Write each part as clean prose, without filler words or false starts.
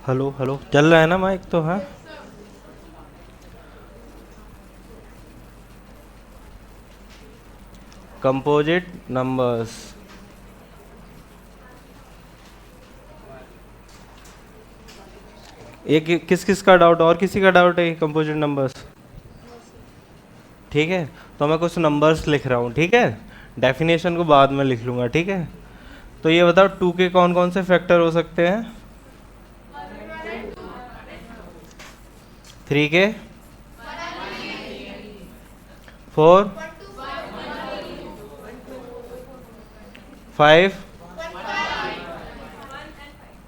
Hello hello, चल रहा है ना माइक तो? हाँ, कंपोजिट नंबर्स। एक किस किस का डाउट, और किसी का डाउट है कंपोजिट नंबर्स? ठीक है, तो मैं कुछ नंबर्स लिख रहा हूँ, ठीक है। डेफिनेशन को बाद में लिख लूँगा, ठीक है। तो ये बताओ, टू के कौन कौन से फैक्टर हो सकते हैं? थ्री के, फोर, फाइव,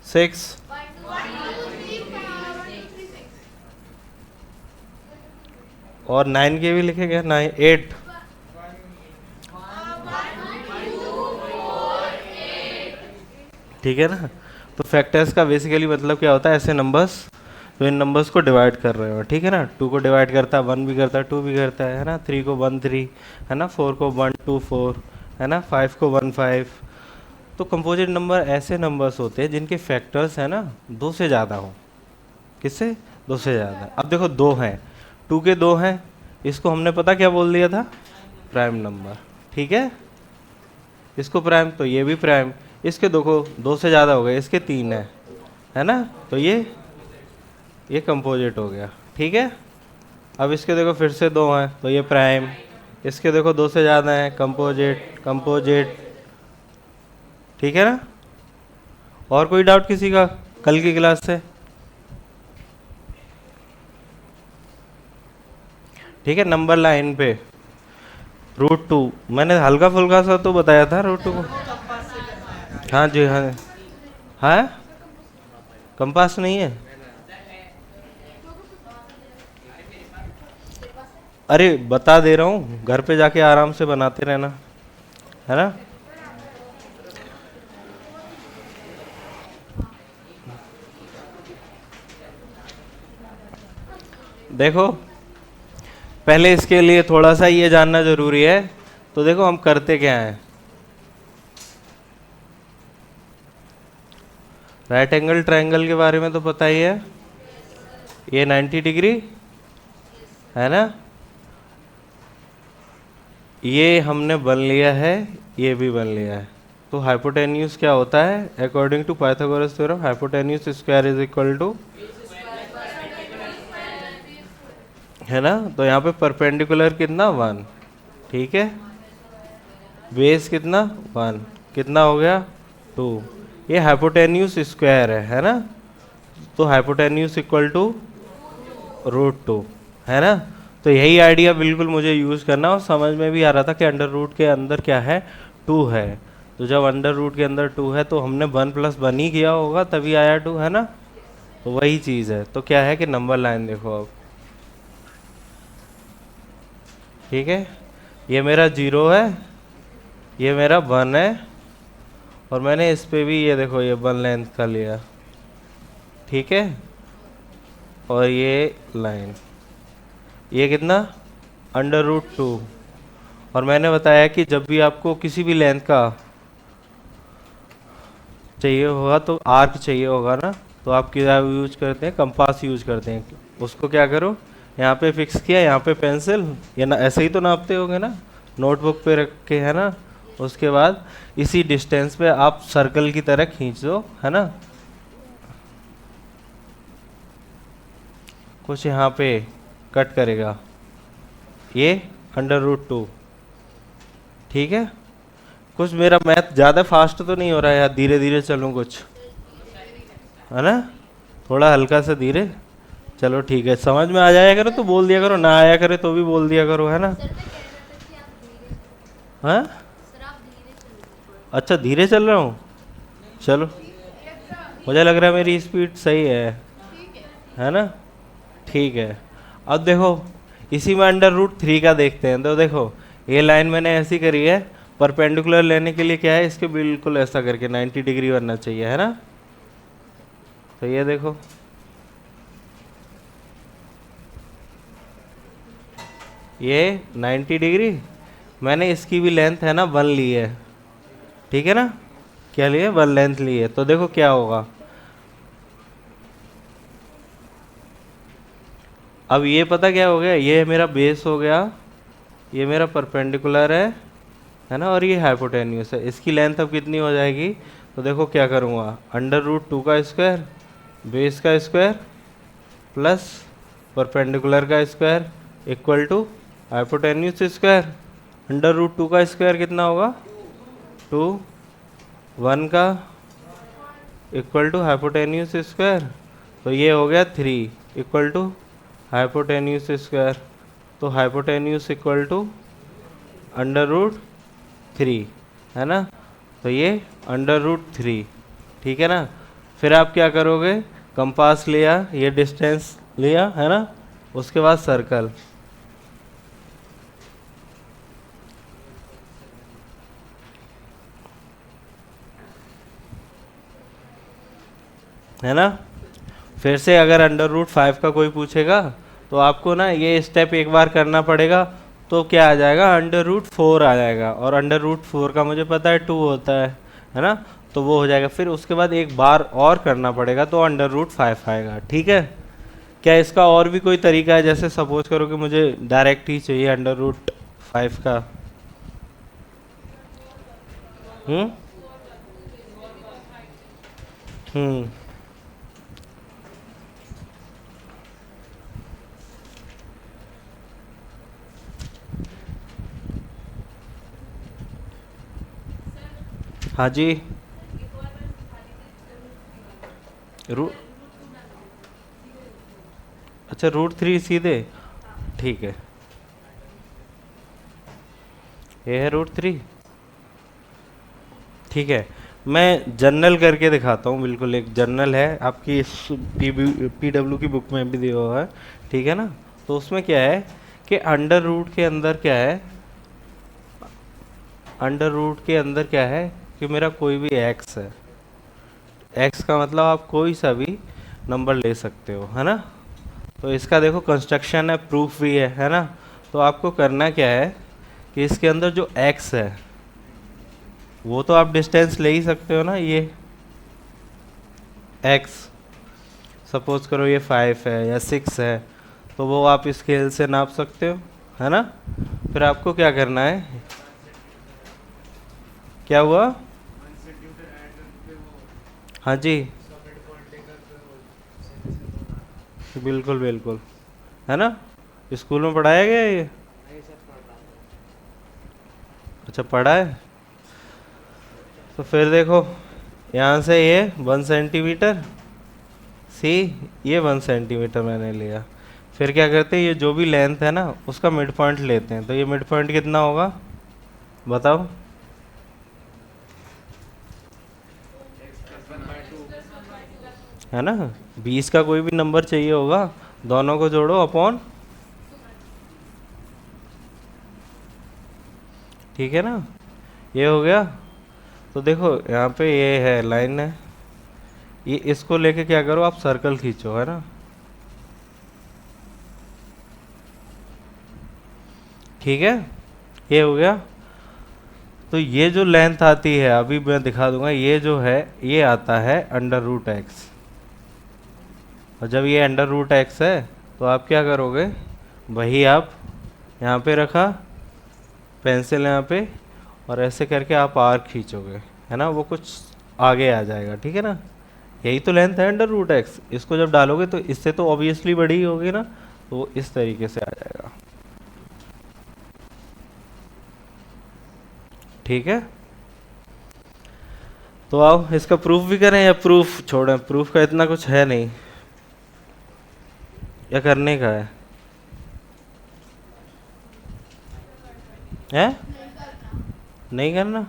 सिक्स, और नाइन के भी लिखे गए, नाइन, एट। ठीक है ना। तो फैक्टर्स का बेसिकली मतलब क्या होता है? ऐसे नंबर्स जो इन नंबर्स को डिवाइड कर रहे हो, ठीक है ना। टू को डिवाइड करता है, वन भी करता है, टू भी करता है ना। थ्री को वन थ्री, है ना। फोर को वन टू फोर, है ना। फाइव को वन फाइव। तो कंपोजिट नंबर ऐसे नंबर्स होते हैं जिनके फैक्टर्स है ना दो से ज़्यादा हो। किससे? दो से ज़्यादा। अब देखो, दो हैं, टू के दो हैं, इसको हमने पता क्या बोल दिया था? Prime number. ठीक है, इसको प्राइम, तो ये भी प्राइम। इसके देखो दो से ज़्यादा हो गए, इसके तीन है ना। तो ये कंपोजिट हो गया, ठीक है। अब इसके देखो फिर से दो हैं, तो ये प्राइम। इसके देखो दो से ज़्यादा हैं, कंपोजिट कंपोजिट। ठीक है ना। और कोई डाउट किसी का कल की क्लास से? ठीक है, नंबर लाइन पे रूट टू, मैंने हल्का फुल्का सा तो बताया था रूट टू को। हाँ जी, हाँ। हाँ, कंपास नहीं है? अरे बता दे रहा हूँ, घर पे जाके आराम से बनाते रहना, है ना। देखो, पहले इसके लिए थोड़ा सा ये जानना जरूरी है। तो देखो हम करते क्या हैं। राइट एंगल ट्रायंगल के बारे में तो पता ही है, ये 90 डिग्री है ना। ये हमने बन लिया है, ये भी बन लिया है। तो हाइपोटेन्यूज क्या होता है? According to Pythagoras theorem, hypotenuse square is equal to, है ना। तो यहाँ पे परपेंडिकुलर कितना? वन। ठीक है, बेस कितना? वन। कितना हो गया? टू। ये हाइपोटेन्यूज स्क्वायर है ना। तो hypotenuse equal to root two, है ना। तो यही आइडिया बिल्कुल मुझे यूज़ करना, और समझ में भी आ रहा था कि अंडर रूट के अंदर क्या है? टू है। तो जब अंडर रूट के अंदर टू है तो हमने वन प्लस वन ही किया होगा, तभी आया टू, है ना। तो वही चीज़ है। तो क्या है कि नंबर लाइन देखो अब, ठीक है। ये मेरा जीरो है, ये मेरा वन है, और मैंने इस पे भी ये देखो ये वन लेंथ का लिया, ठीक है। और ये लाइन, ये कितना? Under root two. और मैंने बताया कि जब भी आपको किसी भी लेंथ का चाहिए होगा, तो आर्क चाहिए होगा ना, तो आप क्या यूज करते हैं? कंपास यूज करते हैं। उसको क्या करो, यहाँ पे फिक्स किया, यहाँ पे पेंसिल, या ना ऐसे ही तो नापते होगे ना, नोटबुक पे रख के, है ना। उसके बाद इसी डिस्टेंस पे आप सर्कल की तरह खींच दो, है ना। कुछ यहाँ पे कट करेगा, ये अंडर रूट टू, ठीक है। कुछ मेरा मैथ ज़्यादा फास्ट तो नहीं हो रहा है यार, धीरे धीरे चलूँ कुछ, है ना। थोड़ा हल्का सा धीरे चलो, ठीक है। समझ में आ जाया करो तो बोल दिया करो, ना आया करे तो भी बोल दिया करो, है ना। हाँ, अच्छा धीरे चल रहा हूँ, चलो। मुझे लग रहा है मेरी स्पीड सही है ना। ठीक है। अब देखो, इसी में अंडर रूट थ्री का देखते हैं। तो देखो, ये लाइन मैंने ऐसी करी है, परपेंडिकुलर लेने के लिए क्या है, इसके बिल्कुल ऐसा करके 90 डिग्री बनना चाहिए, है ना। तो ये देखो, ये 90 डिग्री, मैंने इसकी भी लेंथ है ना वन ली है, ठीक है ना। क्या लिए? वन लेंथ ली है। तो देखो क्या होगा, अब ये पता क्या हो गया, ये मेरा बेस हो गया, ये मेरा परपेंडिकुलर है ना, और ये हाइपोटेन्यूस है। इसकी लेंथ अब कितनी हो जाएगी, तो देखो क्या करूँगा, अंडर रूट 2 का स्क्वायर बेस का स्क्वायर प्लस परपेंडिकुलर का square equal to hypotenuse square. Under root 2 का स्क्वायर कितना होगा, 2, 1 का इक्वल टू हाइपोटेन्यूस स्क्वायर, तो ये हो गया 3 इक्वल टू हाइपोटेन्यूस स्क्वायर, तो hypotenuse equal to under root 3 है ना, तो ये अंडर रूट 3, ठीक है ना। फिर आप क्या करोगे, कंपास लिया, ये डिस्टेंस लिया है ना, उसके बाद सर्कल, है ना। फिर से अगर अंडर रूट 5 का कोई पूछेगा तो आपको ना ये स्टेप एक बार करना पड़ेगा, तो क्या आ जाएगा, अंडर रूट 4 आ जाएगा, और अंडर रूट 4 का मुझे पता है 2 होता है ना, तो वो हो जाएगा। फिर उसके बाद एक बार और करना पड़ेगा, तो अंडर रूट 5 आएगा, ठीक है। क्या इसका और भी कोई तरीका है, जैसे सपोज करो कि मुझे डायरेक्ट ही चाहिए अंडर रूट 5 का, हम्म हम्म हाँ जी, रू अच्छा रूट 3 सीधे, ठीक है, ये है रूट 3, ठीक है। मैं जर्नल करके दिखाता हूँ, बिल्कुल एक जर्नल है आपकी इस PW की बुक में भी दिया हुआ है, ठीक है ना। तो उसमें क्या है कि अंडर रूट के अंदर क्या है, अंडर रूट के अंदर क्या है कि मेरा कोई भी एक्स है, एक्स का मतलब आप कोई सा भी नंबर ले सकते हो, है ना। तो इसका देखो कंस्ट्रक्शन है, प्रूफ भी है ना। तो आपको करना क्या है कि इसके अंदर जो एक्स है वो तो आप डिस्टेंस ले ही सकते हो ना, ये एक्स सपोज करो ये 5 है या 6 है, तो वो आप स्केल से नाप सकते हो, है ना। फिर आपको क्या करना है, क्या हुआ, हाँ जी, बिल्कुल बिल्कुल, है ना, स्कूल में पढ़ाया गया है ये, अच्छा पढ़ा है। तो फिर देखो यहाँ से ये 1 सेंटीमीटर, सी ये 1 सेंटीमीटर मैंने लिया। फिर क्या करते हैं, ये जो भी लेंथ है ना उसका मिड पॉइंट लेते हैं, तो ये मिड पॉइंट कितना होगा बताओ, है ना, 20 का कोई भी नंबर चाहिए होगा, दोनों को जोड़ो अपॉन, ठीक है ना, ये हो गया। तो देखो यहाँ पे ये है लाइन है, ये इसको लेके क्या करो आप सर्कल खींचो, है ना, ठीक है, ये हो गया। तो ये जो लेंथ आती है अभी मैं दिखा दूंगा, ये जो है ये आता है अंडर रूट एक्स, और जब ये अंडर रूट एक्स है तो आप क्या करोगे, वही आप यहाँ पे रखा पेंसिल यहाँ पे, और ऐसे करके आप आर्क खींचोगे, है ना, वो कुछ आगे आ जाएगा, ठीक है ना। यही तो लेंथ है अंडर रूट एक्स, इसको जब डालोगे तो इससे तो ऑब्वियसली बड़ी ही होगी ना, तो वो इस तरीके से आ जाएगा, ठीक है। तो आओ इसका प्रूफ भी करें, या प्रूफ छोड़ें, प्रूफ का इतना कुछ है नहीं, या करने का है नहीं करना,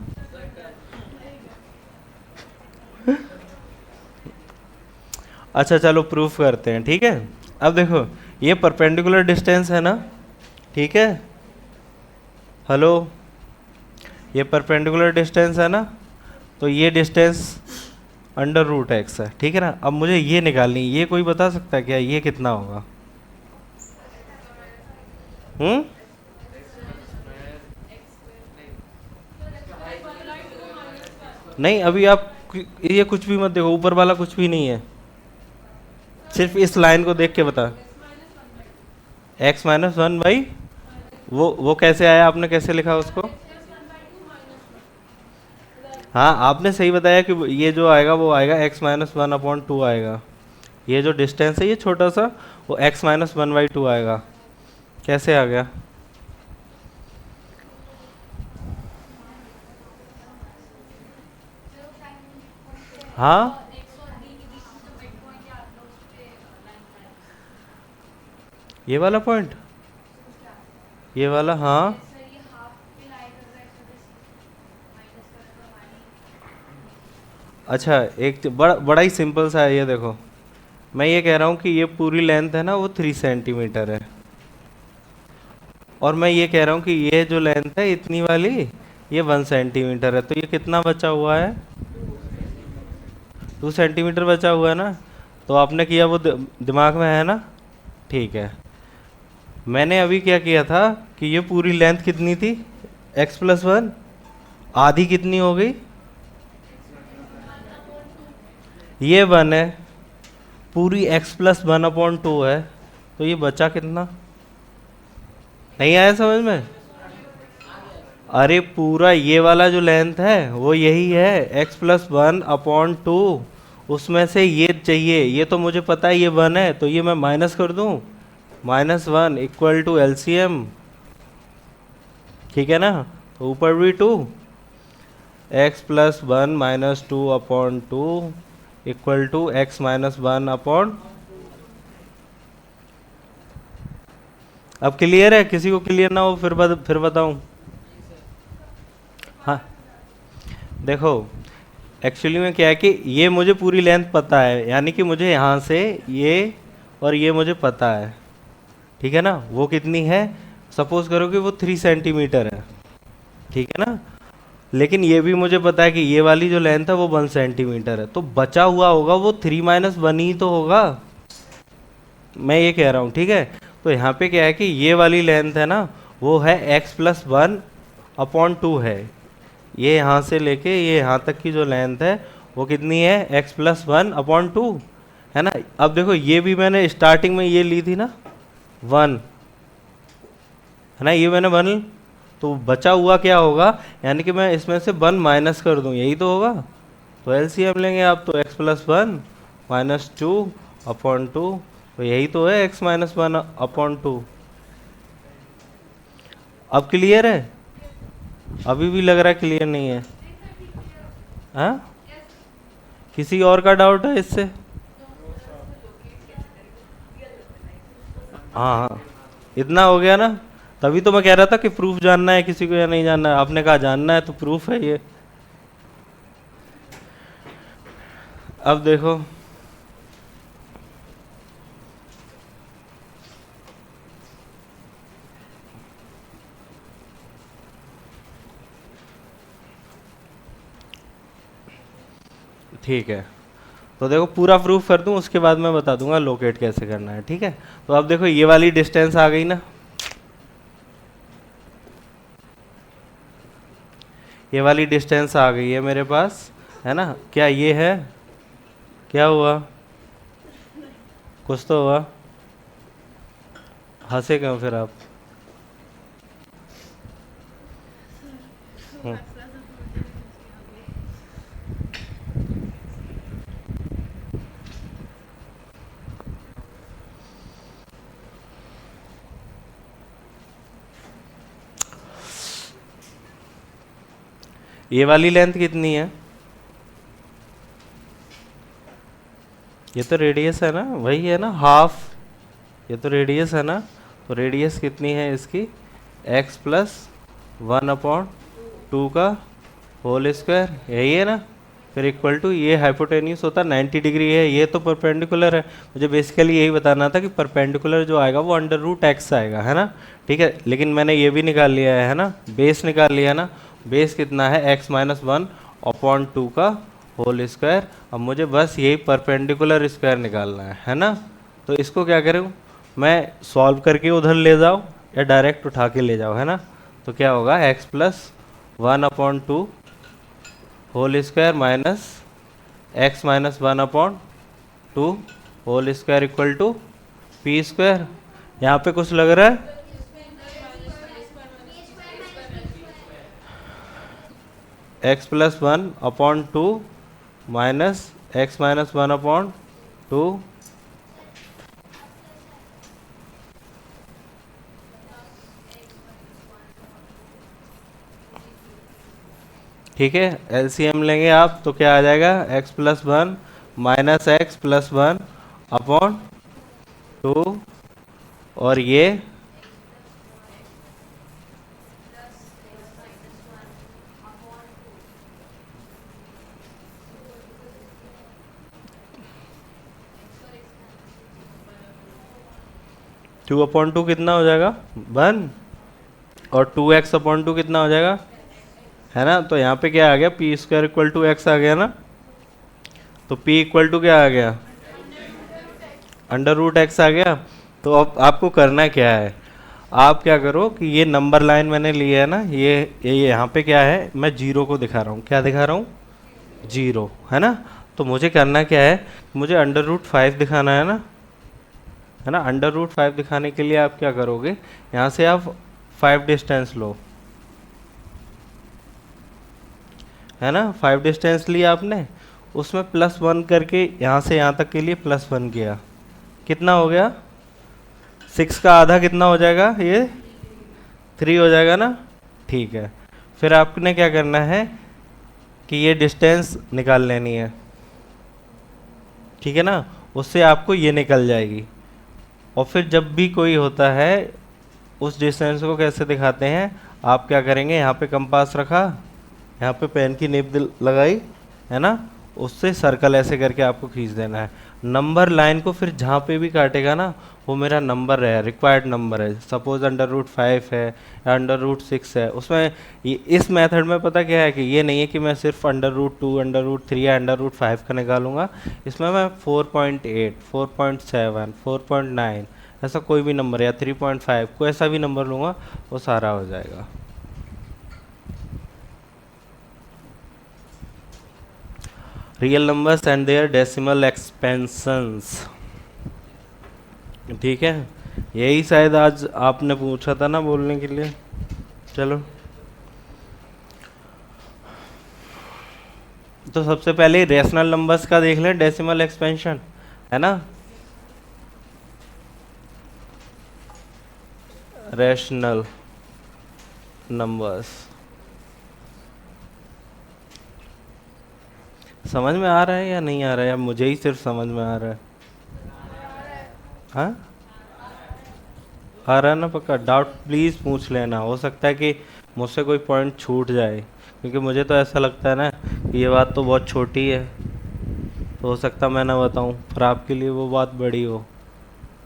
अच्छा चलो प्रूफ करते हैं, ठीक है। अब देखो ये परपेंडिकुलर डिस्टेंस है ना, ठीक है, हेलो, ये परपेंडिकुलर डिस्टेंस है ना, तो ये डिस्टेंस अंडर रूट एक्स है, ठीक है ना। अब मुझे ये निकालनी, ये कोई बता सकता है क्या ये कितना होगा, हम्म, नहीं अभी आप ये कुछ भी मत देखो, ऊपर वाला कुछ भी नहीं है, सिर्फ इस लाइन को देख के बता, एक्स माइनस वन बाई, वो कैसे आया, आपने कैसे लिखा उसको? हाँ आपने सही बताया कि ये जो आएगा वो आएगा x minus one upon to आएगा। ये जो डिस्टेंस है ये छोटा सा, वो x minus one by two आएगा। कैसे आ गया? हाँ ये वाला पॉइंट, ये वाला, हाँ। अच्छा एक बड़ा बड़ा ही सिंपल सा है, ये देखो। मैं ये कह रहा हूँ कि ये पूरी लेंथ है ना वो 3 सेंटीमीटर है, और मैं ये कह रहा हूँ कि ये जो लेंथ है इतनी वाली ये 1 सेंटीमीटर है, तो ये कितना बचा हुआ है? 2 सेंटीमीटर बचा हुआ है ना। तो आपने किया वो दिमाग में है ना? ठीक है। मैंने अभी क्या किया था कि ये पूरी लेंथ कितनी थी, एक्स प्लस वन, आधी कितनी हो गई, ये वन है, पूरी x plus one upon to है, तो ये बचा कितना? नहीं आया समझ में? अरे पूरा ये वाला जो लेंथ है वो यही है, x plus one upon to, उसमें से ये चाहिए, ये तो मुझे पता है ये वन है, तो ये मैं माइनस कर दूं, minus one equal to LCM, ठीक है ना? तो ऊपर भी two, x plus one minus two upon two equal to एक्स minus one one. Upon clear है? किसी को क्लियर ना हो फिर बताऊं? हाँ देखो, एक्चुअली में क्या है कि ये मुझे पूरी लेंथ पता है, यानी कि मुझे यहाँ से ये और ये मुझे पता है, ठीक है ना? वो कितनी है, सपोज करो कि वो 3 सेंटीमीटर है, ठीक है ना? लेकिन ये भी मुझे पता है कि ये वाली जो लेंथ है वो 1 सेंटीमीटर है, तो बचा हुआ होगा वो 3 - 1 ही तो होगा, मैं ये कह रहा हूँ, ठीक है? तो यहाँ पे क्या है कि ये वाली लेंथ है ना वो है x plus one upon to है, ये यहाँ से लेके ये यहाँ तक की जो लेंथ है वो कितनी है, x plus one upon to, है ना? अब देखो ये भी मैंने स्टार्टिंग में ये ली थी ना वन, है ना? ये मैंने वन, तो बचा हुआ क्या होगा, यानी कि मैं इसमें से वन माइनस कर दूं, यही तो होगा। तो एलसीएम लेंगे आप, तो x plus one minus two upon to, तो यही तो है x minus one upon to. अब क्लियर है? अभी भी लग रहा है क्लियर नहीं है? हाँ किसी और का डाउट है इससे? हाँ हाँ इतना हो गया ना, तभी तो मैं कह रहा था कि प्रूफ जानना है किसी को या नहीं जानना है, आपने कहा जानना है तो प्रूफ है ये। अब देखो, ठीक है, तो देखो पूरा प्रूफ कर दूं उसके बाद मैं बता दूंगा लोकेट कैसे करना है, ठीक है? तो अब देखो ये वाली डिस्टेंस आ गई ना, ये वाली डिस्टेंस आ गई है मेरे पास, है ना? क्या ये है, क्या हुआ, कुछ तो हुआ, हंसे क्यों फिर आप? हम्म, ये वाली लेंथ कितनी है, ये तो रेडियस है ना, वही है ना हाफ, ये तो रेडियस है ना, तो रेडियस कितनी है इसकी, x plus one upon to का होल स्क्वायर, यही है ना? फिर इक्वल टू ये हाइपोटेन्यूस होता है 90 डिग्री है, ये तो परपेंडिकुलर है, मुझे बेसिकली यही बताना था कि परपेंडिकुलर जो आएगा वो अंडर रूट एक्स आएगा, है ना? ठीक है, लेकिन मैंने ये भी निकाल लिया है ना, बेस निकाल लिया ना, बेस कितना है, x minus one upon to का होल स्क्वायर। अब मुझे बस यही परपेंडिकुलर स्क्वायर निकालना है ना? तो इसको क्या करूँ मैं, सॉल्व करके उधर ले जाओ या डायरेक्ट उठा के ले जाओ, है ना? तो क्या होगा, x plus one upon two whole square minus x minus one upon two whole square equal to p square, यहाँ पे कुछ लग रहा है? x+1/2 minus x-1/2। ठीक है, एलसीएम लेंगे आप तो क्या आ जाएगा? x+1 माइनस x+1/2 और ये 2/2 कितना हो जाएगा? 1। और 2x/2 कितना हो जाएगा? है ना, तो यहाँ पे क्या आ गया? p² = x आ गया ना। तो p = क्या आ गया? √x आ गया। तो अब आपको करना क्या है, आप क्या करो कि ये नंबर लाइन मैंने ली है ना, ये यहाँ पे क्या है, मैं जीरो को दिखा रहा हूँ। क्या दिखा रहा हूँ? जीरो, है ना। तो मुझे करना क्या है, मुझे √5 दिखाना है ना, है ना। √5 दिखाने के लिए आप क्या करोगे, यहाँ से आप 5 डिस्टेंस लो, है ना। 5 डिस्टेंस लिया आपने, उसमें +1 करके यहाँ से यहाँ तक के लिए +1 किया, कितना हो गया? 6 का आधा कितना हो जाएगा? ये 3 हो जाएगा ना। ठीक है, फिर आपने क्या करना है कि ये डिस्टेंस निकाल लेनी है, ठीक है ना। उससे आपको ये निकल जाएगी। और फिर जब भी कोई होता है, उस डिस्टेंस को कैसे दिखाते हैं, आप क्या करेंगे, यहाँ पे कंपास रखा, यहाँ पे पेन की निब लगाई, है ना, उससे सर्कल ऐसे करके आपको खींच देना है। नंबर लाइन को फिर जहाँ पे भी काटेगा ना, वो मेरा नंबर है, रिक्वायर्ड नंबर है। सपोज √5 है या √6 है, उसमें इस मेथड में पता क्या है कि ये नहीं है कि मैं सिर्फ √2, √3 या √5 का निकालूंगा। इसमें मैं 4.8, 4.7, 4.9 ऐसा कोई भी नंबर या 3.5 कोई ऐसा भी नंबर लूँगा, वो सारा हो जाएगा। Real numbers and their decimal expansions, ठीक है। यही शायद आज आपने पूछा था ना बोलने के लिए। चलो, तो सबसे पहले रेशनल नंबर्स का देख लें, डेसिमल एक्सपेंशन, है ना। रेशनल नंबर्स समझ में आ रहा है या नहीं आ रहा है, या मुझे ही सिर्फ समझ में आ रहा है? हाँ, आ रहा है ना पक्का? डाउट प्लीज़ पूछ लेना, हो सकता है कि मुझसे कोई पॉइंट छूट जाए, क्योंकि मुझे तो ऐसा लगता है ना कि ये बात तो बहुत छोटी है, तो हो सकता मैं ना बताऊं, पर आपके लिए वो बात बड़ी हो।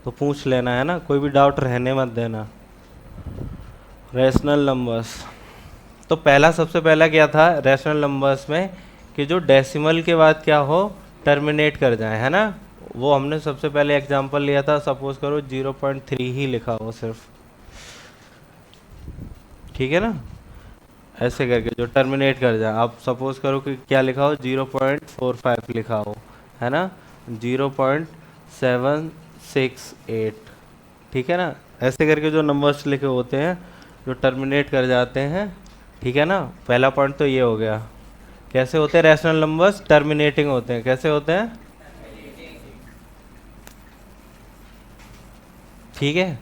तो पूछ लेना, है ना, कोई भी डाउट रहने मत देना। रैशनल नंबर्स, तो पहला सबसे पहला क्या था रैशनल नंबर्स में, कि जो डेसिमल के बाद क्या हो, टर्मिनेट कर जाए, है ना। वो हमने सबसे पहले एग्जांपल लिया था, सपोज करो 0.3 ही लिखा हो सिर्फ, ठीक है ना, ऐसे करके जो टर्मिनेट कर जाए। आप सपोज करो कि क्या लिखा हो, 0.45 लिखा हो, है ना, 0.768, ठीक है ना। ऐसे करके जो नंबर्स लिखे होते हैं जो टर्मिनेट कर जाते हैं, ठीक है ना। पहला पॉइंट तो ये हो गया। कैसे होते हैं रैशनल नंबर्स? टर्मिनेटिंग होते हैं। कैसे होते हैं? ठीक है,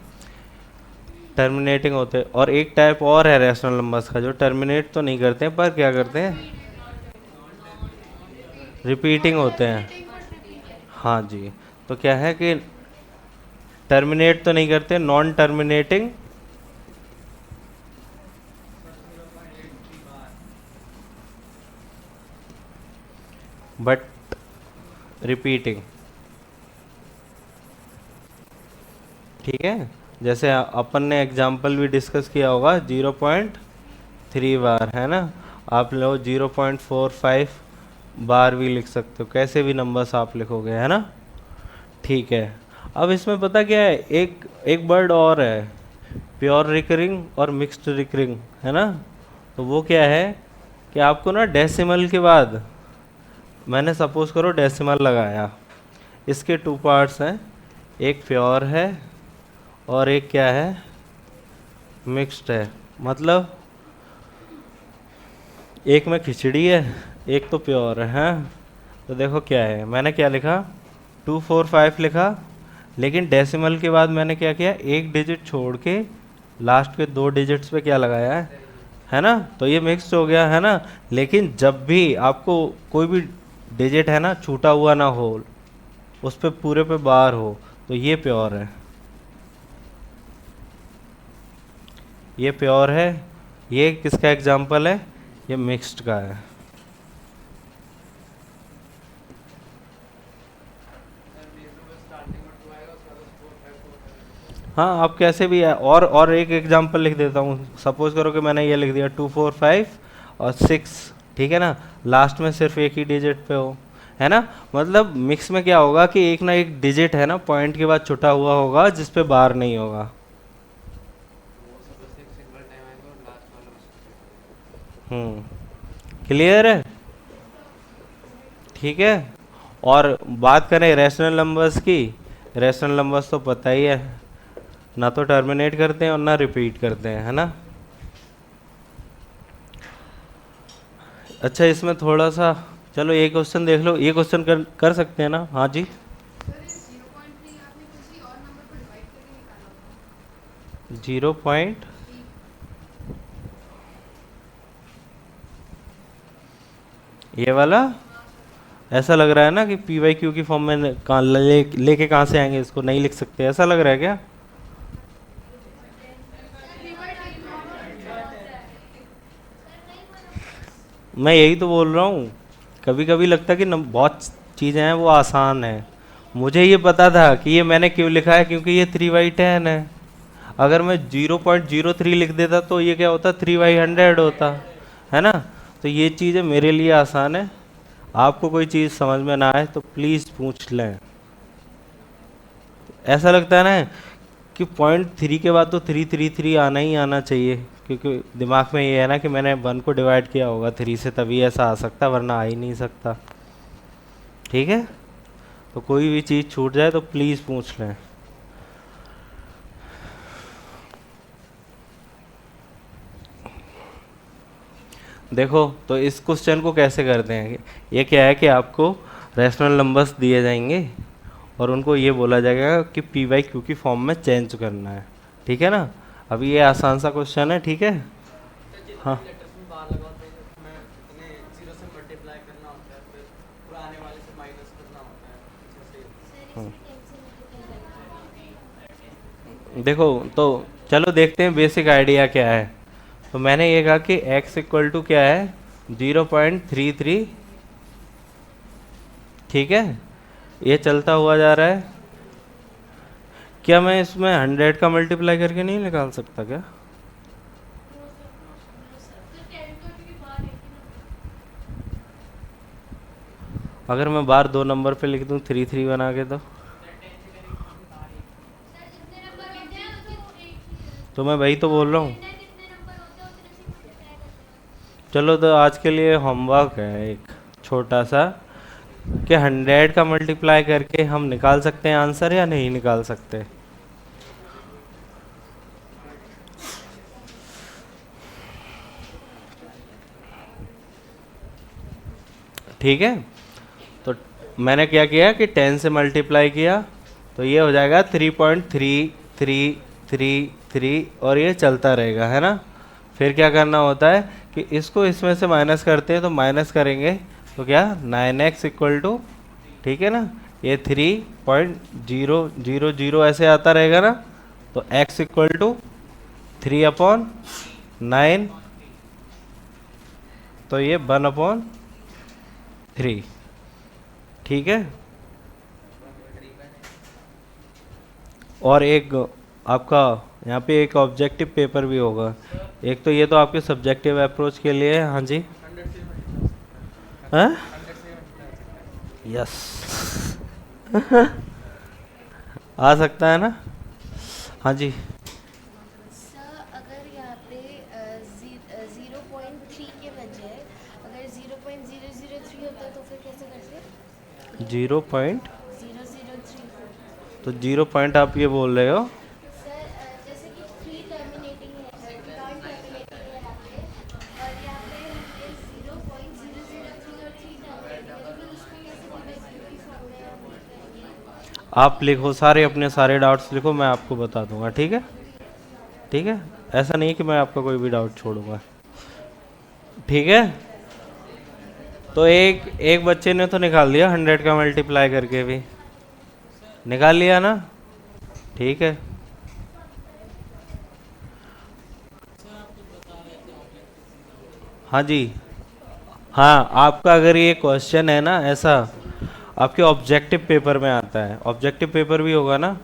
टर्मिनेटिंग होते हैं। और एक टाइप और है रैशनल नंबर्स का, जो टर्मिनेट तो नहीं करते हैं पर क्या करते हैं, रिपीटिंग होते हैं। हाँ जी, तो क्या है कि टर्मिनेट तो नहीं करते, नॉन टर्मिनेटिंग बट रिपीटिंग, ठीक है। जैसे अपन ने एग्जाम्पल भी डिस्कस किया होगा, 0.3 बार, है ना। आप लोग 0.45 बार भी लिख सकते हो, कैसे भी नंबर्स आप लिखोगे, है ना। ठीक है, अब इसमें पता क्या है, एक एक वर्ड और है, प्योर रिकरिंग और मिक्स्ड रिकरिंग, है ना। तो वो क्या है कि आपको ना डेसिमल के बाद, मैंने सपोज करो डेसिमल लगाया, इसके 2 पार्ट्स हैं, एक प्योर है और एक क्या है, मिक्स्ड है। मतलब एक में खिचड़ी है, एक तो प्योर है, हाँ? तो देखो क्या है, मैंने क्या लिखा, 245 लिखा, लेकिन डेसिमल के बाद मैंने क्या किया, एक डिजिट छोड़ के लास्ट के दो डिजिट्स पे क्या लगाया है ना? तो ये मिक्स हो गया है ना। लेकिन जब भी आपको कोई भी डिजिट है ना छूटा हुआ ना हो, उस पे पूरे पे बार हो, तो ये प्योर है, ये प्योर है। ये किसका एग्जाम्पल है, ये मिक्स्ड का है। हाँ, आप कैसे भी है। और एक एग्जांपल लिख देता हूँ। सपोज करो कि मैंने ये लिख दिया 245 और 6, ठीक है ना? लास्ट में सिर्फ एक ही डिजिट पे हो, है ना? मतलब मिक्स में क्या होगा कि एक ना एक डिजिट है ना पॉइंट के बाद छुटा हुआ होगा जिस पे बार नहीं होगा। क्लियर है? ठीक है। और बात करें रैशनल नंबर्स की, रैशनल नंबर्स तो पता ही है, ना तो टर्मिनेट करते हैं और ना रिपीट करते हैं, है ना? अच्छा, इसमें थोड़ा सा, चलो ये क्वेश्चन देख लो, ये क्वेश्चन कर सकते हैं ना? हाँ जी। 0 ये वाला ऐसा लग रहा है ना कि पी वाई क्यू की फॉर्म में कहाँ लेके कहाँ से आएंगे, इसको नहीं लिख सकते, ऐसा लग रहा है क्या? मैं यही तो बोल रहा हूँ, कभी कभी लगता है कि बहुत चीज़ें हैं वो आसान है। मुझे ये पता था कि ये मैंने क्यों लिखा है, क्योंकि ये 3/10 है। अगर मैं 0.03 लिख देता तो ये क्या होता, 3/100 होता, है ना? तो ये चीज़ें मेरे लिए आसान है। आपको कोई चीज़ समझ में ना आए तो प्लीज़ पूछ लें। ऐसा लगता है ना कि 0.3 के बाद तो 333 आना ही आना चाहिए, क्योंकि दिमाग में ये है ना कि मैंने 1 को डिवाइड किया होगा 3 से, तभी ऐसा आ सकता, वरना आ ही नहीं सकता। ठीक है? तो कोई भी चीज़ छूट जाए तो प्लीज़ पूछ लें। देखो, तो इस क्वेश्चन को कैसे करते हैं, ये क्या है कि आपको रैशनल नंबर्स दिए जाएंगे और उनको ये बोला जाएगा कि पी वाई क्यू की फॉर्म में चेंज करना है। ठीक है ना? अभी ये आसान सा क्वेश्चन है, ठीक है? हाँ। देखो, तो चलो देखते हैं बेसिक आइडिया क्या है। तो मैंने ये कहा कि x इक्वल टू क्या है, 0.33, ठीक है? ये चलता हुआ जा रहा है। क्या मैं इसमें 100 का मल्टीप्लाई करके नहीं निकाल सकता क्या? अगर मैं बार दो नंबर पे लिख दूं 3 बना के, तो मैं वही तो बोल रहा हूँ। चलो, तो आज के लिए होमवर्क है एक छोटा सा, कि 100 का मल्टीप्लाई करके हम निकाल सकते हैं आंसर या नहीं निकाल सकते? ठीक है। तो मैंने क्या किया कि 10 से मल्टीप्लाई किया, तो ये हो जाएगा 3.3333, और ये चलता रहेगा, है ना? फिर क्या करना होता है कि इसको इसमें से माइनस करते हैं, तो माइनस करेंगे तो क्या, 9x इक्वल टू, ठीक है ना, ये 3.000 ऐसे आता रहेगा ना। तो x इक्वल टू 3/9, तो ये 1/3। ठीक है। और एक आपका यहाँ पे एक ऑब्जेक्टिव पेपर भी होगा। एक तो ये तो आपके सब्जेक्टिव अप्रोच के लिए है। हाँ जी। हाँ, यस। आ सकता है ना? हाँ जी। सर अगर यहाँ पे 0.3 के बजाय अगर 0.003 होता तो फिर कैसे करते? 0., 003। तो 0 पॉइंट आप ये बोल रहे हो? सर आप लिखो सारे, अपने सारे डाउट्स लिखो, मैं आपको बता दूंगा, ठीक है? ठीक है, ऐसा नहीं है कि मैं आपका कोई भी डाउट छोड़ूंगा, ठीक है? तो एक एक बच्चे ने तो निकाल दिया 100 का मल्टीप्लाई करके भी, निकाल लिया ना? ठीक है। हाँ जी। हाँ, आपका अगर ये क्वेश्चन है ना ऐसा, आपके ऑब्जेक्टिव पेपर में आता है, ऑब्जेक्टिव पेपर भी होगा ना,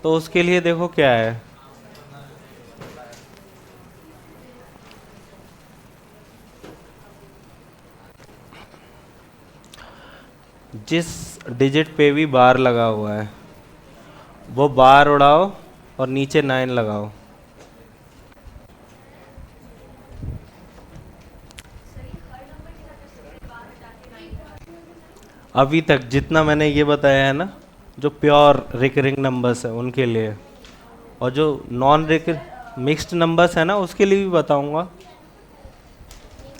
तो उसके लिए देखो क्या है, जिस डिजिट पे भी बार लगा हुआ है वो बार उड़ाओ और नीचे 9 लगाओ। अभी तक जितना मैंने ये बताया है ना, जो प्योर रिकरिंग नंबर्स है उनके लिए, और जो नॉन रिकर मिक्स्ड नंबर्स है ना उसके लिए भी बताऊंगा।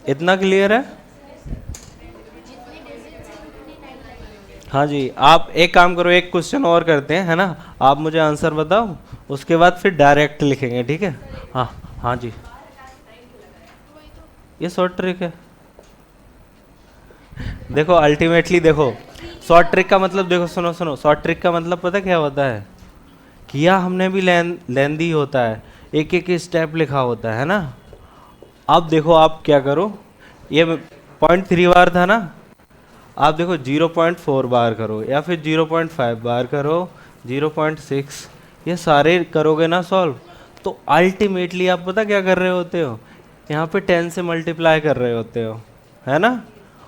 इतना क्लियर है? जितने डिजिट्स हैं उतने 9 लगेंगे। हाँ जी, आप एक काम करो, एक क्वेश्चन और करते हैं, है ना? आप मुझे आंसर बताओ, उसके बाद फिर डायरेक्ट लिखेंगे, ठीक है? हाँ। हाँ जी, ये शॉर्ट ट्रिक है। देखो अल्टीमेटली देखो, शॉर्ट ट्रिक का मतलब देखो, सुनो सुनो, शॉर्ट ट्रिक का मतलब पता क्या होता है? किया हमने भी लेंदी होता है, एक एक स्टेप लिखा होता है ना। अब देखो आप क्या करो, ये 0.3 बार था ना, आप देखो 0.4 बार करो, या फिर 0.5 बार करो, 0.6, ये सारे करोगे ना सॉल्व, तो अल्टीमेटली आप पता क्या कर रहे होते हो, यहाँ पे 10 से मल्टीप्लाई कर रहे होते हो, है ना?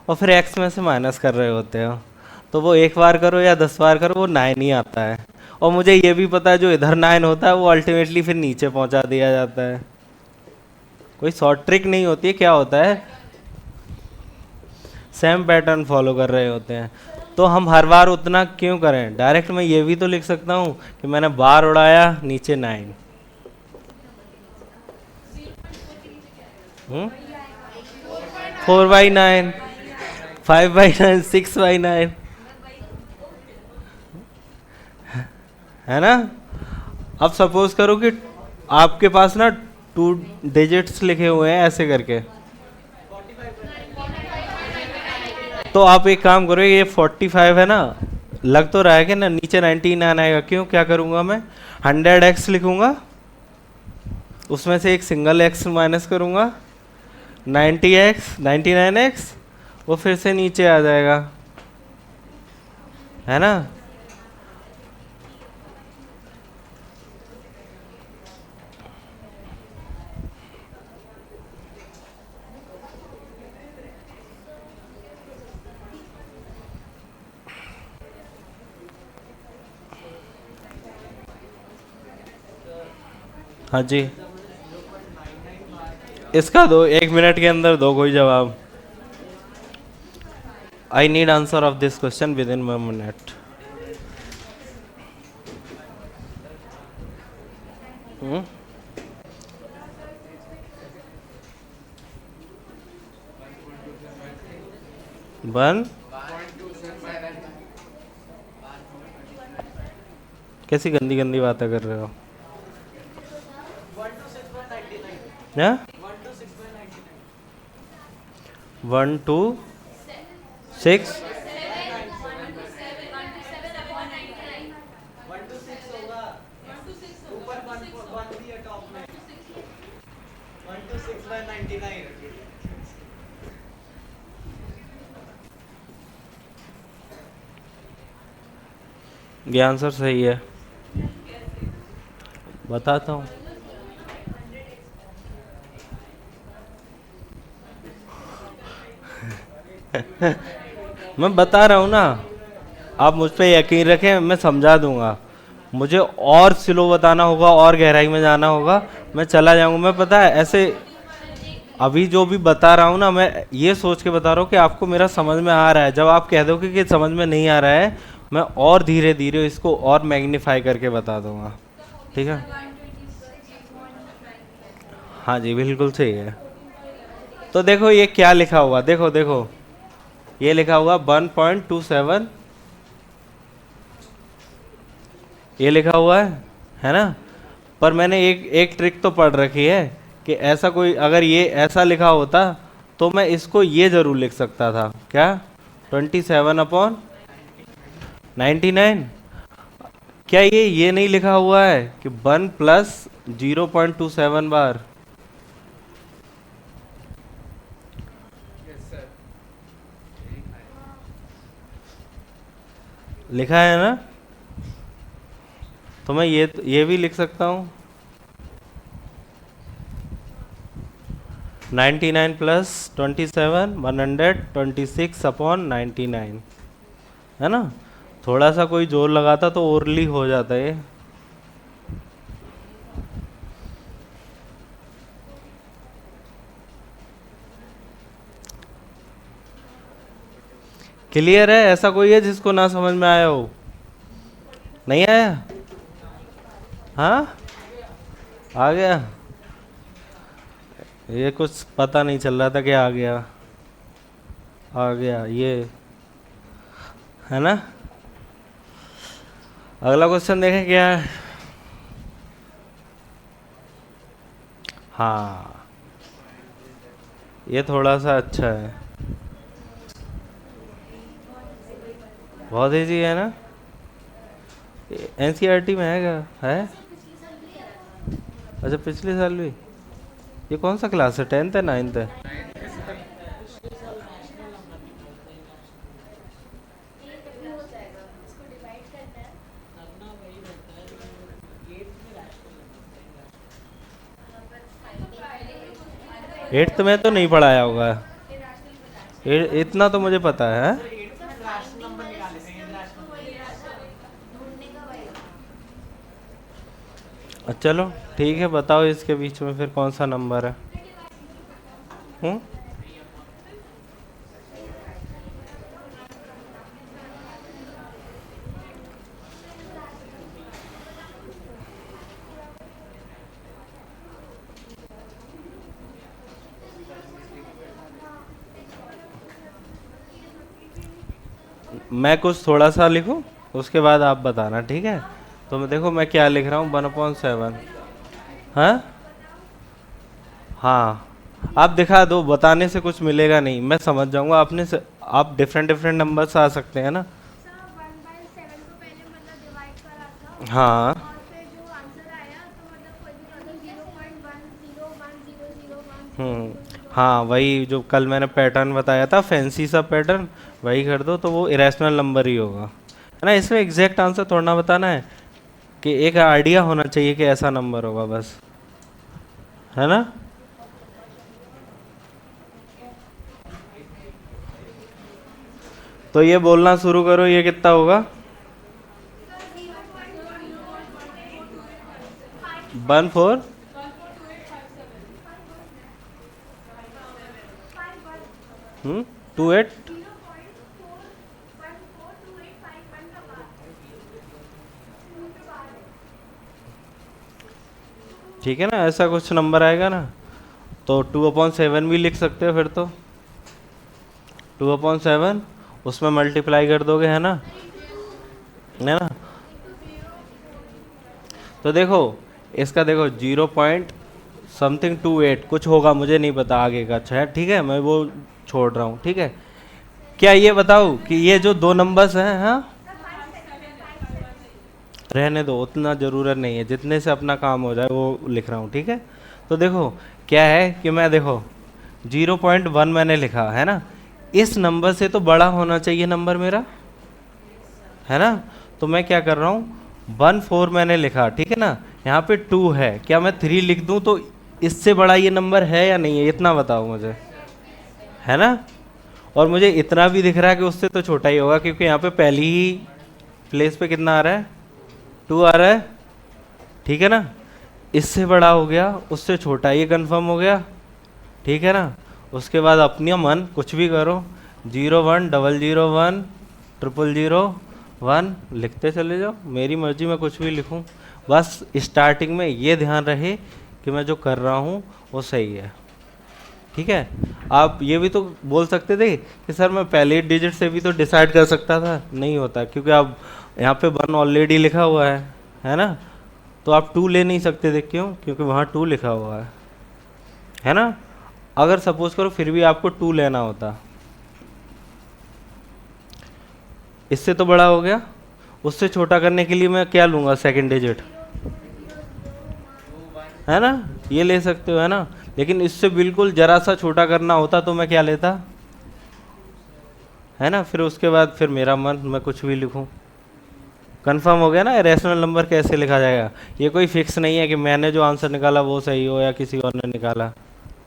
और फिर x में से माइनस कर रहे होते हो, तो वो एक बार करो या 10 बार करो वो 9 ही आता है। और मुझे ये भी पता है जो इधर 9 होता है वो अल्टीमेटली फिर नीचे पहुंचा दिया जाता है। कोई शॉर्ट ट्रिक नहीं होती है, क्या होता है, सेम पैटर्न फॉलो कर रहे होते हैं। तो हम हर बार उतना क्यों करें, डायरेक्ट मैं ये भी तो लिख सकता हूँ कि मैंने बार उड़ाया नीचे 9। 4/9, 5/9, 6/9, है ना? अब सपोज करो कि आपके पास ना 2 डिजिट्स लिखे हुए हैं ऐसे करके, तो आप एक काम करो, ये 45 है ना, लग तो रहा है कि ना नीचे 99 आएगा, क्यों, क्या करूँगा मैं, 100x लिखूँगा, उसमें से एक सिंगल x माइनस करूँगा, 90x 99x, वो फिर से नीचे आ जाएगा, है ना? हाँ जी, इसका दो, 1 मिनट के अंदर दो कोई जवाब। I need answer of this question with in 1 minute. One, कैसी गंदी गंदी बातें कर रहे हो? क्या? 1 to 6, ये आंसर सही है, बताता हूँ। मैं बता रहा हूँ ना, आप मुझ पे यकीन रखें, मैं समझा दूंगा। मुझे और स्लो बताना होगा और गहराई में जाना होगा, मैं चला जाऊंगा। मैं पता है ऐसे अभी जो भी बता रहा हूँ ना, मैं ये सोच के बता रहा हूँ कि आपको मेरा समझ में आ रहा है। जब आप कह दोगे कि समझ में नहीं आ रहा है, मैं और धीरे धीरे इसको और मैग्नीफाई करके बता दूंगा, ठीक है? हाँ जी, बिल्कुल सही है। तो देखो ये क्या लिखा हुआ, देखो देखो, ये लिखा हुआ 1.27 ये लिखा हुआ है ना। पर मैंने एक एक ट्रिक तो पढ़ रखी है कि ऐसा कोई अगर ये ऐसा लिखा होता तो मैं इसको ये जरूर लिख सकता था, क्या 27/99। क्या ये नहीं लिखा हुआ है कि 1 प्लस 0.27 बार? लिखा है ना। तो मैं ये भी लिख सकता हूँ 99 प्लस 27 126/99, है ना। थोड़ा सा कोई जोर लगाता तो ओरली हो जाता है। क्लियर है? ऐसा कोई है जिसको ना समझ में आया हो? नहीं आया? हाँ आ गया। ये कुछ पता नहीं चल रहा था कि आ गया, आ गया ये, है ना। अगला क्वेश्चन देखें क्या है। हाँ ये थोड़ा सा अच्छा है, बहुत इजी है ना। एनसीईआरटी में है क्या? है? अच्छा पिछले साल भी। ये कौन सा क्लास है, 10th है 9th है? एट्थ में तो नहीं पढ़ाया होगा। इतना तो मुझे पता है। चलो ठीक है, बताओ इसके बीच में फिर कौन सा नंबर है। हम्म मैं कुछ थोड़ा सा लिखूं, उसके बाद आप बताना, ठीक है। तो मैं देखो मैं क्या लिख रहा हूँ, 1/7। हाँ हाँ आप दिखा दो, बताने से कुछ मिलेगा नहीं, मैं समझ जाऊंगा। आप डिफरेंट डिफरेंट नंबर्स आ सकते हैं ना। सर 1/7 को पहले मतलब डिवाइड करा था हाँ और फिर जो आंसर आया तो मतलब कोई भी मतलब 0.1010001000 हाँ वही जो कल मैंने पैटर्न बताया था, फैंसी सा पैटर्न, वही कर दो तो वो इरेशनल नंबर ही होगा, है ना। इसमें एग्जैक्ट आंसर थोड़ा ना बताना है, कि एक आइडिया होना चाहिए कि ऐसा नंबर होगा बस, है ना। तो ये बोलना शुरू करो, ये कितना होगा? 1 4 2 8। ठीक है ना, ऐसा कुछ नंबर आएगा ना। तो 2/7 भी लिख सकते हो फिर तो। 2/7 उसमें मल्टीप्लाई कर दोगे, है ना, है ना। तो देखो इसका देखो 0.समथिंग 28 कुछ होगा, मुझे नहीं पता आगे का। अच्छा है ठीक है, मैं वो छोड़ रहा हूँ, ठीक है। क्या ये बताओ कि ये जो दो नंबर्स हैं, हाँ रहने दो, उतना ज़रूरत नहीं है, जितने से अपना काम हो जाए वो लिख रहा हूँ, ठीक है। तो देखो क्या है कि मैं देखो 0.1 मैंने लिखा है ना, इस नंबर से तो बड़ा होना चाहिए नंबर मेरा, है ना। तो मैं क्या कर रहा हूँ, 1 4 मैंने लिखा, ठीक है ना। यहाँ पे 2 है, क्या मैं 3 लिख दूँ तो इससे बड़ा ये नंबर है या नहीं है, इतना बताओ मुझे, है ना। और मुझे इतना भी दिख रहा है कि उससे तो छोटा ही होगा, क्योंकि यहाँ पे पहली ही प्लेस पे कितना आ रहा है, 2 आ रहा है, ठीक है ना। इससे बड़ा हो गया, उससे छोटा, ये कंफर्म हो गया, ठीक है ना। उसके बाद अपने मन कुछ भी करो, 0 1 0 0 1 0 0 0 1 लिखते चले जाओ, मेरी मर्जी में कुछ भी लिखूं, बस स्टार्टिंग में ये ध्यान रहे कि मैं जो कर रहा हूँ वो सही है, ठीक है। आप ये भी तो बोल सकते थे कि सर मैं पहले डिजिट से भी तो डिसाइड कर सकता था, नहीं होता, क्योंकि आप यहाँ पे 1 ऑलरेडी लिखा हुआ है है ना, तो आप 2 ले नहीं सकते थे, क्यों? क्योंकि वहाँ 2 लिखा हुआ है ना। अगर सपोज करो फिर भी आपको 2 लेना होता, इससे तो बड़ा हो गया, उससे छोटा करने के लिए मैं क्या लूँगा? सेकंड डिजिट, है ना, ये ले सकते हो, है ना। लेकिन इससे बिल्कुल जरा सा छोटा करना होता तो मैं क्या लेता, है ना। फिर उसके बाद फिर मेरा मन, मैं कुछ भी लिखूं। कंफर्म हो गया ना रैशनल नंबर कैसे लिखा जाएगा। ये कोई फिक्स नहीं है कि मैंने जो आंसर निकाला वो सही हो या किसी और ने निकाला,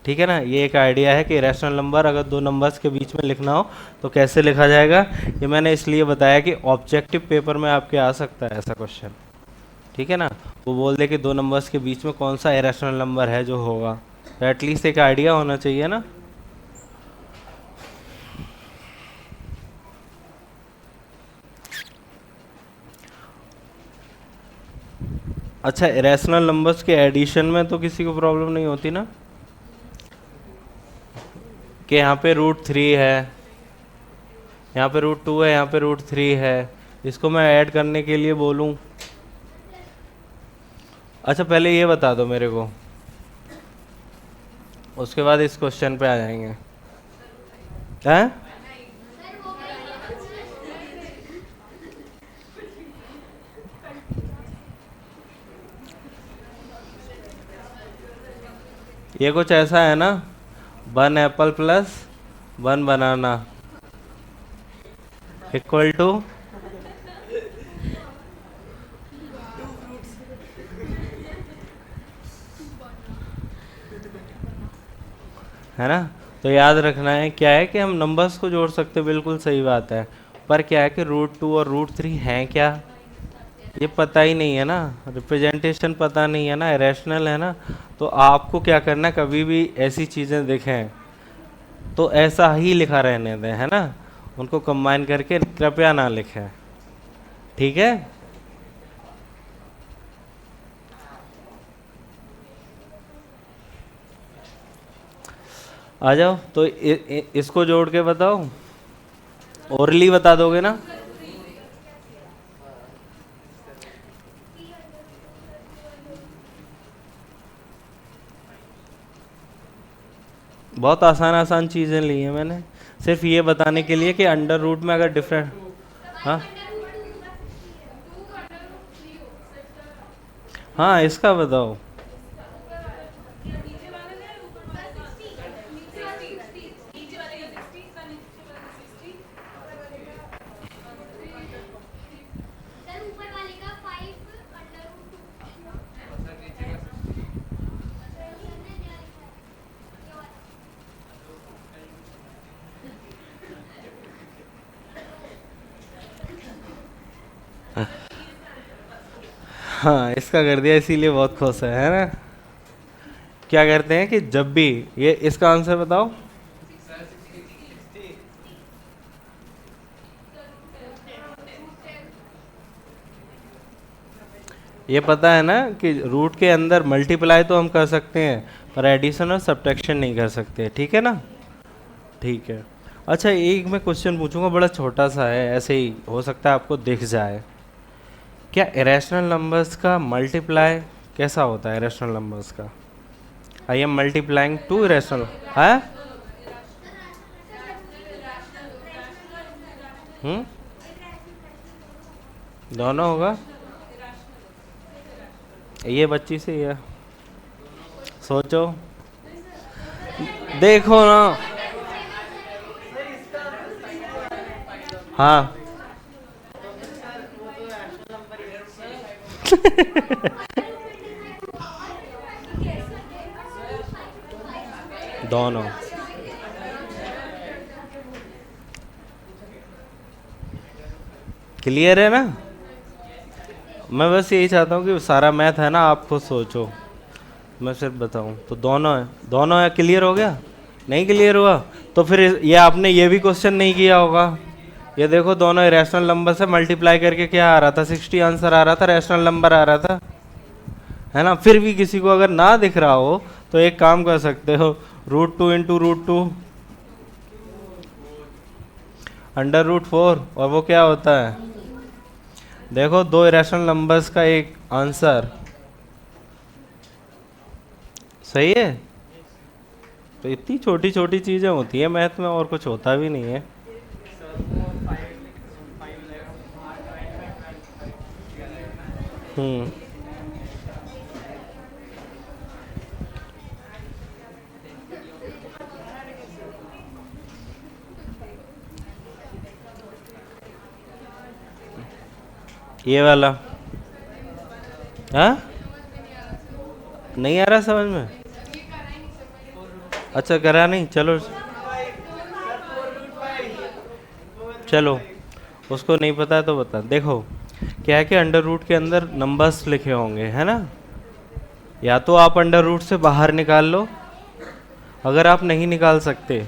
ठीक है ना। ये एक आइडिया है कि रैशनल नंबर अगर दो नंबर्स के बीच में लिखना हो तो कैसे लिखा जाएगा। ये मैंने इसलिए बताया कि ऑब्जेक्टिव पेपर में आपके आ सकता है ऐसा क्वेश्चन, ठीक है ना। वो बोल दे कि दो नंबर्स के बीच में कौन सा इरेशनल नंबर है जो होगा, तो एटलीस्ट एक आइडिया होना चाहिए ना। अच्छा, इरेशनल नंबर्स के एडिशन में तो किसी को प्रॉब्लम नहीं होती ना, कि यहाँ पे √3 है, यहाँ पे √2 है, यहाँ पे √3 है, इसको मैं ऐड करने के लिए बोलूँ। अच्छा पहले ये बता दो मेरे को, उसके बाद इस क्वेश्चन पे आ जाएंगे। हैं? ये कुछ ऐसा है ना, 1 apple plus 1 banana equal to है ना। तो याद रखना है क्या है कि हम नंबर्स को जोड़ सकते, बिल्कुल सही बात है, पर क्या है कि √2 और √3 हैं क्या, ये पता ही नहीं है ना, रिप्रेजेंटेशन पता नहीं है ना, इरेशनल है ना। तो आपको क्या करना है, कभी भी ऐसी चीज़ें दिखें तो ऐसा ही लिखा रहने दें, है ना, उनको कंबाइन करके कृपया ना लिखें, ठीक है। आ जाओ, तो इसको जोड़ के बताओ, ओरली बता दोगे ना। बहुत आसान आसान चीज़ें ली हैं मैंने, सिर्फ ये बताने के लिए कि अंडर रूट में अगर डिफरेंट, हाँ हाँ इसका बताओ। हाँ इसका कर दिया, इसीलिए बहुत खुश है ना। क्या करते हैं कि जब भी ये, इसका आंसर बताओ। ये पता है ना कि रूट के अंदर मल्टीप्लाई तो हम कर सकते हैं पर एडिशन और सब्ट्रैक्शन नहीं कर सकते, ठीक है ना। ठीक है। अच्छा एक मैं क्वेश्चन पूछूंगा, बड़ा छोटा सा है, ऐसे ही हो सकता है आपको दिख जाए। क्या इरेशनल नंबर्स का मल्टीप्लाई कैसा होता है? इरेशनल नंबर्स का, I am multiplying to irrational है। दोनों होगा, ये बच्ची से ये सोचो, देखो ना। हाँ दोनों। क्लियर है ना। मैं बस यही चाहता हूँ कि सारा मैथ है ना, आप खुद सोचो, मैं सिर्फ बताऊँ तो दोनों है, दोनों है। क्लियर हो गया? नहीं क्लियर हुआ तो फिर ये आपने ये भी क्वेश्चन नहीं किया होगा। ये देखो दोनों इरेशनल नंबर से मल्टीप्लाई करके क्या आ रहा था, 60 आंसर आ रहा था, रैशनल नंबर आ रहा था, है ना। फिर भी किसी को अगर ना दिख रहा हो तो एक काम कर सकते हो, √2 इंटू √2 अंडर √4, और वो क्या होता है देखो दो इरेशनल नंबर्स का एक आंसर सही है। तो इतनी छोटी छोटी चीजें होती है मैथ में, और कुछ होता भी नहीं है। हम्म। ये वाला, हाँ नहीं आ रहा समझ में। अच्छा करा नहीं, चलो चलो, उसको नहीं पता है तो बता। देखो क्या है कि अंडर रूट के अंदर नंबर्स लिखे होंगे, है ना। या तो आप अंडर रूट से बाहर निकाल लो, अगर आप नहीं निकाल सकते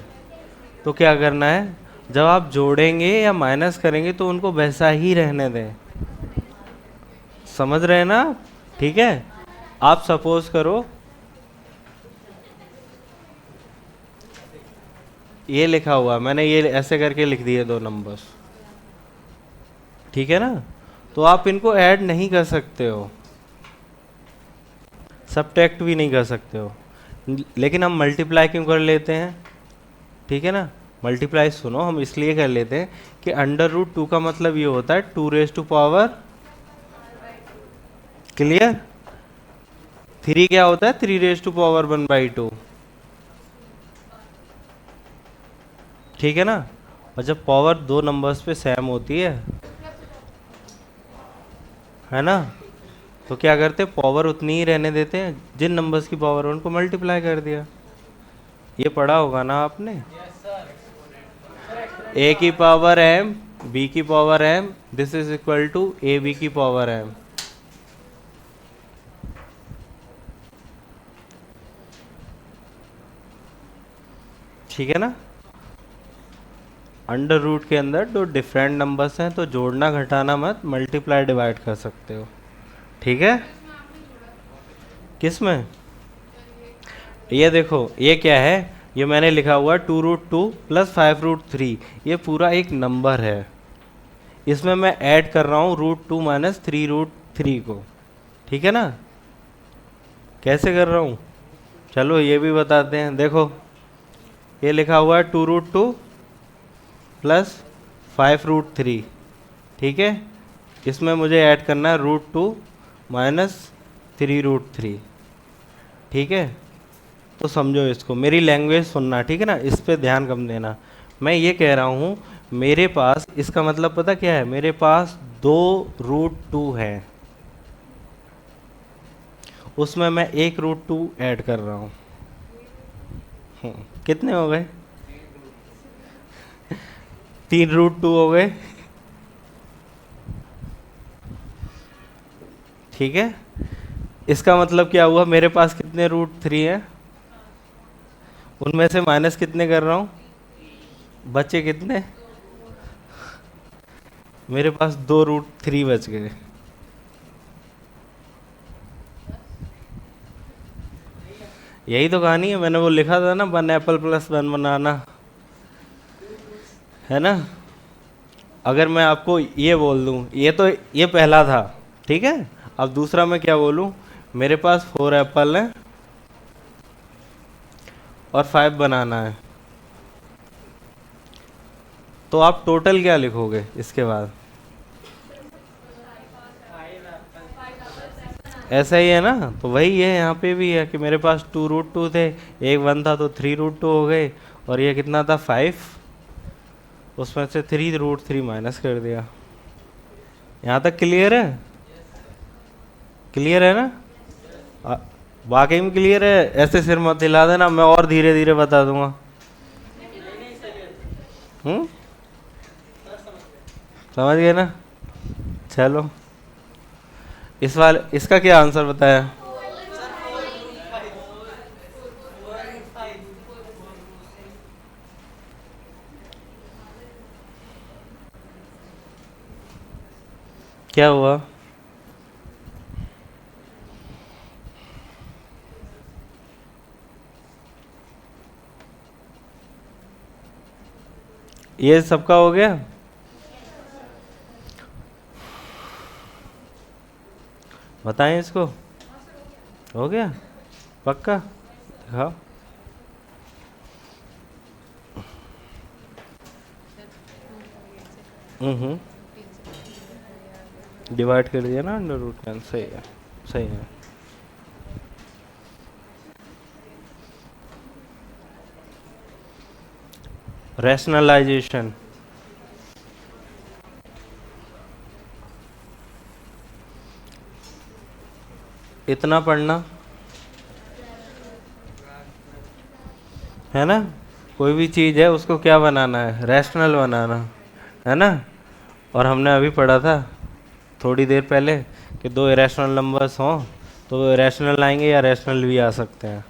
तो क्या करना है, जब आप जोड़ेंगे या माइनस करेंगे तो उनको वैसा ही रहने दें। समझ रहे हैं ना। ठीक है, आप सपोज करो ये लिखा हुआ, मैंने ये ऐसे करके लिख दिए दो नंबर्स, ठीक है ना। तो आप इनको ऐड नहीं कर सकते हो, सब्ट्रैक्ट भी नहीं कर सकते हो, लेकिन हम मल्टीप्लाई क्यों कर लेते हैं, ठीक है ना। मल्टीप्लाई सुनो, हम इसलिए कर लेते हैं कि अंडर रूट टू का मतलब ये होता है 2 रेज़ टू पावर, क्लियर। 3 क्या होता है, 3 रेज़ टू पावर 1/2, ठीक है ना। और जब पावर दो नंबर्स पे सेम होती है ना, तो क्या करते हैं, पावर उतनी ही रहने देते हैं, जिन नंबर्स की पावर उनको मल्टीप्लाई कर दिया। ये पढ़ा होगा ना आपने, ए की पावर एम बी की power M this is equal to A B की पावर एम। ठीक है ना। अंडर रूट के अंदर दो डिफरेंट नंबर्स हैं, तो जोड़ना घटाना मत, मल्टीप्लाई डिवाइड कर सकते हो, ठीक है। किस में, ये देखो ये क्या है, ये मैंने लिखा हुआ 2√2 + 5√3, ये पूरा एक नंबर है, इसमें मैं ऐड कर रहा हूँ √2 - 3√3 को, ठीक है ना। कैसे कर रहा हूँ, चलो ये भी बताते हैं। देखो ये लिखा हुआ है 2√2 + 5√3, ठीक है। इसमें मुझे ऐड करना है √2 - 3√3, ठीक है। तो समझो इसको, मेरी लैंग्वेज सुनना, ठीक है ना, इस पे ध्यान कम देना। मैं ये कह रहा हूँ मेरे पास, इसका मतलब पता क्या है, मेरे पास 2√2 है, उसमें मैं 1√2 ऐड कर रहा हूँ। कितने हो गए, 3√2 हो गए, ठीक है। इसका मतलब क्या हुआ, मेरे पास कितने √3 है, उनमें से माइनस कितने कर रहा हूँ, बचे कितने, मेरे पास 2√3 बच गए। यही तो कहानी है, मैंने वो लिखा था ना, 1 एप्पल + 1 बनाना, है ना। अगर मैं आपको ये बोल दूं, ये तो ये पहला था, ठीक है। अब दूसरा मैं क्या बोलूं, मेरे पास 4 एप्पल है और 5 बनाना है, तो आप टोटल क्या लिखोगे इसके बाद, ऐसा ही है ना। तो वही है यहाँ पे भी है कि मेरे पास 2√2 थे, एक 1 था तो 3√2 हो गए, और ये कितना था 5, उसमें से 3√3 माइनस कर दिया। यहाँ तक क्लियर है, क्लियर है ना। आ- वाकई में क्लियर है, ऐसे सिर मत हिला देना, मैं और धीरे धीरे बता दूंगा। हम्म, समझ गए ना। चलो इस वाले, इसका क्या आंसर बताया, क्या हुआ, ये सबका हो गया। बताएं इसको, हो गया पक्का? दिखाओ। डिवाइड कर दिया ना अंडर रूट 10, सही है, सही है। रैशनलाइजेशन, इतना पढ़ना है ना, कोई भी चीज़ है उसको क्या बनाना है, रैशनल बनाना है ना। और हमने अभी पढ़ा था थोड़ी देर पहले कि दो इरेशनल नंबर्स हों तो वो इरेशनल आएंगे या रैशनल भी आ सकते हैं,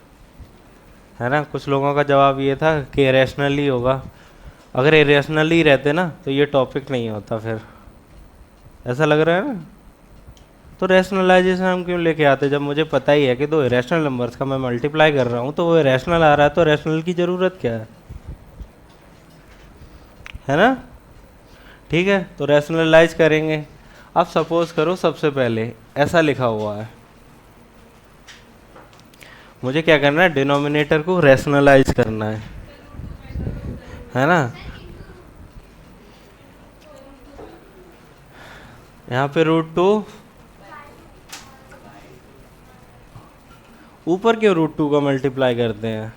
है ना। कुछ लोगों का जवाब ये था कि इरेशनल ही होगा। अगर इरेशनल ही रहते ना तो ये टॉपिक नहीं होता फिर, ऐसा लग रहा है ना। तो रैशनलाइजेशन हम क्यों लेके आते, जब मुझे पता ही है कि दो इरेशनल नंबर्स का मैं मल्टीप्लाई कर रहा हूँ तो वो इरेशनल आ रहा है, तो रैशनल की ज़रूरत क्या है ना। ठीक है, तो रैशनलाइज करेंगे। अब सपोज करो सबसे पहले ऐसा लिखा हुआ है, मुझे क्या करना है, डिनोमिनेटर को रैशनलाइज करना है ना। यहाँ पे √2, ऊपर क्यों √2 का मल्टीप्लाई करते हैं?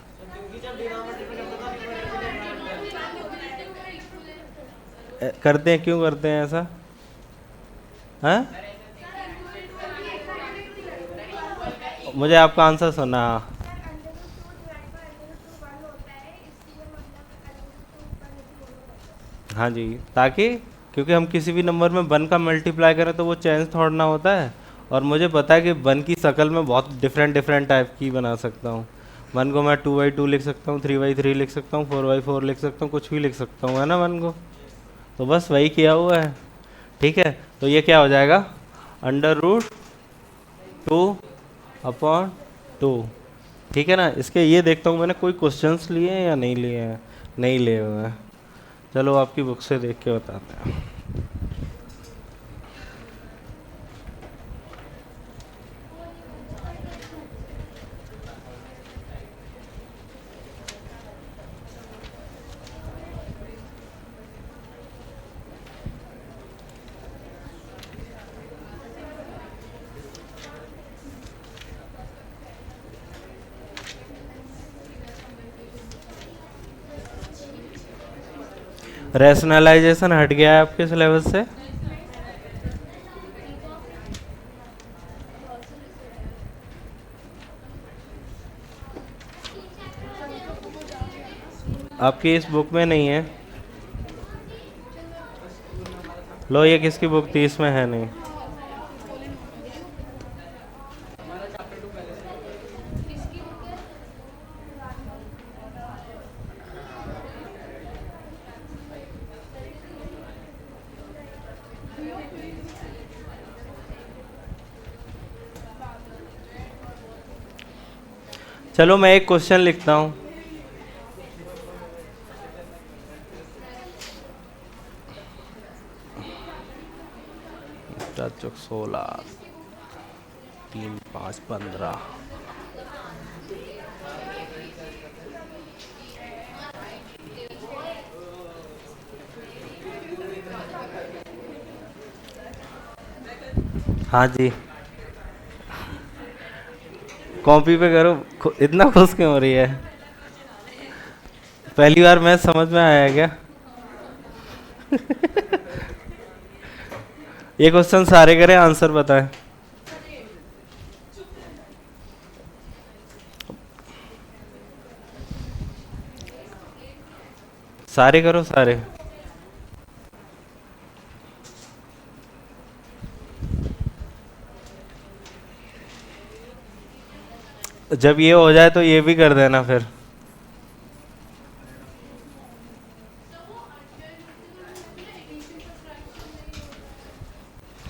करते हैं, क्यों करते हैं ऐसा, हैं? मुझे आपका आंसर सुना। हाँ जी, ताकि क्योंकि हम किसी भी नंबर में 1 का मल्टीप्लाई करें तो वो चेंज थोड़ा ना होता है, और मुझे पता है कि 1 की शक्ल में बहुत डिफरेंट डिफरेंट टाइप की बना सकता हूँ। 1 को मैं 2/2 लिख सकता हूँ, 3/3 लिख सकता हूँ, 4/4 लिख सकता हूँ, कुछ भी लिख सकता हूँ, है ना 1 को। तो बस वही किया हुआ है। ठीक है, तो ये क्या हो जाएगा, √2/2। ठीक है ना। इसके ये देखता हूँ मैंने कोई क्वेश्चंस लिए हैं या नहीं लिए हैं, नहीं लिए हुए हैं। चलो आपकी बुक से देख के बताते हैं। रैशनलाइजेशन हट गया है आपके सिलेबस से। आपकी इस बुक में नहीं है। लो, ये किसकी बुक थी, इसमें है नहीं। चलो मैं एक क्वेश्चन लिखता हूँ। चौक 16, 3, 5, 15। हाँ जी, कॉपी पे करो। इतना खुश क्यों हो रही है, पहली बार मैथ समझ में आया है क्या? ये क्वेश्चन सारे करें, आंसर बताएं। सारे करो, सारे। जब ये हो जाए तो ये भी कर देना फिर।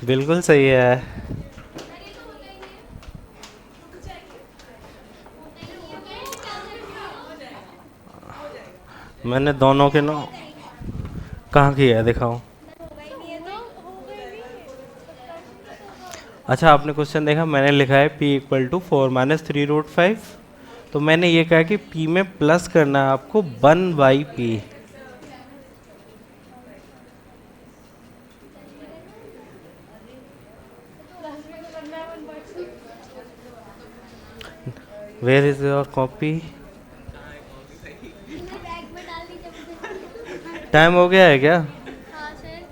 बिल्कुल सही है। मैंने दोनों के नो कहाँ किया है, दिखाओ। अच्छा आपने क्वेश्चन देखा, मैंने लिखा है p इक्वल टू 4 - 3√5। तो मैंने ये कहा कि p में प्लस करना है आपको 1/p। Where is your copy? Bag में डाल दीजिए मुझे। टाइम हो गया है क्या? हाँ सर।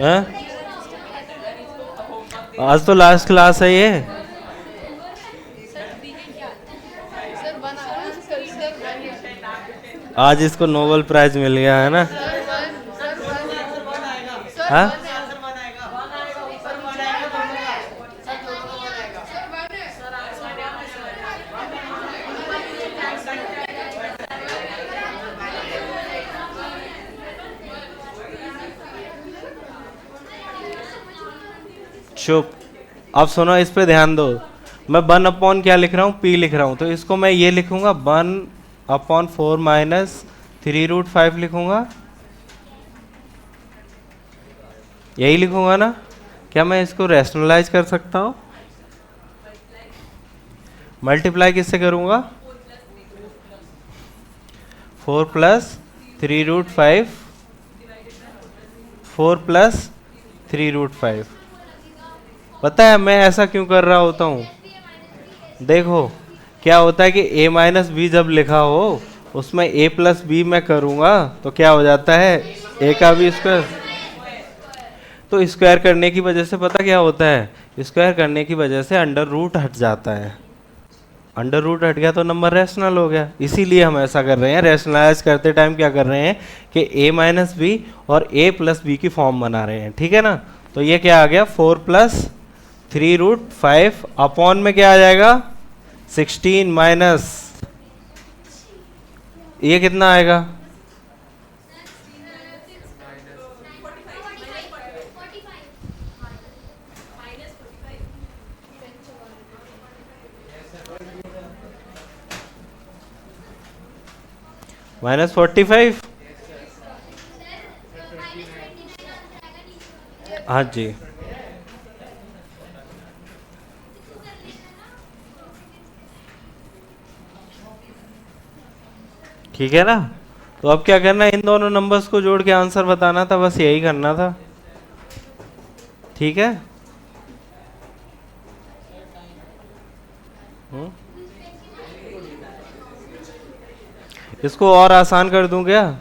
हाँ? आज तो लास्ट क्लास है ये। आज इसको नोबेल प्राइज मिल गया है ना? हाँ? चुप। अब सुनो, इस पे ध्यान दो। मैं 1 अपॉन क्या लिख रहा हूँ, p लिख रहा हूँ, तो इसको मैं ये लिखूंगा 1/4 - 3√5 लिखूंगा। यही लिखूंगा ना? क्या मैं इसको रैशनलाइज कर सकता हूँ? मल्टीप्लाई किससे करूंगा? 4 + 3√5। 4 + 3√5। पता है मैं ऐसा क्यों कर रहा होता हूँ? देखो क्या होता है कि a-b जब लिखा हो उसमें a+b मैं करूँगा तो क्या हो जाता है, a का भी स्क्वायर। तो स्क्वायर करने की वजह से पता क्या होता है, स्क्वायर करने की वजह से अंडर रूट हट जाता है। अंडर रूट हट गया तो नंबर रैशनल हो गया। इसीलिए हम ऐसा कर रहे हैं, रैशनलाइज करते टाइम क्या कर रहे हैं कि a-b और a+b की फॉर्म बना रहे हैं। ठीक है ना? तो ये क्या आ गया, 4 + 3√5 अपॉन में क्या आ जाएगा, 16 माइनस ये कितना आएगा, -45। हाँ जी। ठीक है ना? तो अब क्या करना है, इन दोनों नंबर्स को जोड़ के आंसर बताना था, बस यही करना था। ठीक है? हम्म? इसको और आसान कर दूं क्या?